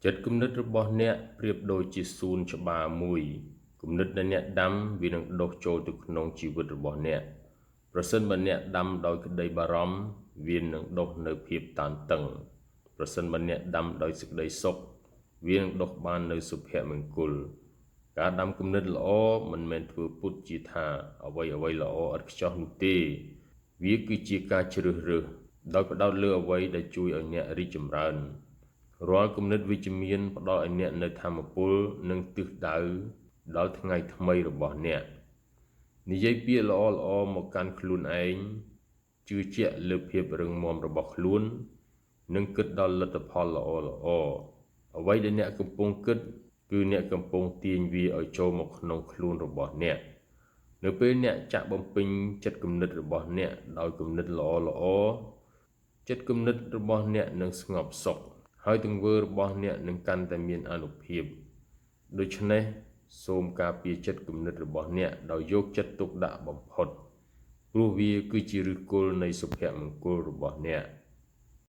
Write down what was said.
ចិត្តគំនិតរបស់អ្នកប្រៀបដូចជាសួនច្បារមួយគំនិតដែលអ្នកដាំវានឹងដុះចូលទៅក្នុងជីវិតរបស់អ្នកប្រសិនបើអ្នកដាំដោយក្តីបារម្ភវានឹងដុះនៅភាពតានតឹងប្រសិនបើអ្នកដាំដោយសេចក្តីសុខវានឹងដុះបាននៅសុភមង្គលការដាំគំនិតល្អមិនមែនធ្វើពុតជាថាអ្វីល្អឥតខ្ចោះនោះទេវាគឺជាការជ្រើសរើសដោយផ្ដោតលើអ្វីដែលជួយឲ្យអ្នករីកចម្រើនរាល់គំនិតវិជ្ជមានផ្ដល់ឲ្យអ្នកនូវថាមពលនិងទិសដៅដល់ថ្ងៃថ្មីរបស់អ្នកនិយាយពាក្យល្អមកកាន់ខ្លួនឯងជឿជាក់លើភាពរឹងមាំរបស់ខ្លួននិងគិតដល់លទ្ធផលល្អអ្វីដែលអ្នកកំពុងគិតគឺអ្នកកំពុងទាញវាឲ្យចូលមកក្នុងខ្លួនរបស់អ្នកនៅពេលអ្នកចាក់បំពេញចិត្តគំនិតរបស់អ្នកដោយគំនិតល្អចិត្តគំនិតរបស់អ្នកនឹងស្ងប់សុខហើយទង្វើរបស់អ្នកនឹងកាន់តែមានអានុភាពដូច្នេះសូមការពារចិត្តគំនិតរបស់អ្នកដោយយកចិត្តទុកដាក់បំផុតព្រោះវាគឺជាឫសគល់នៃសុភមង្គលរបស់អ្នក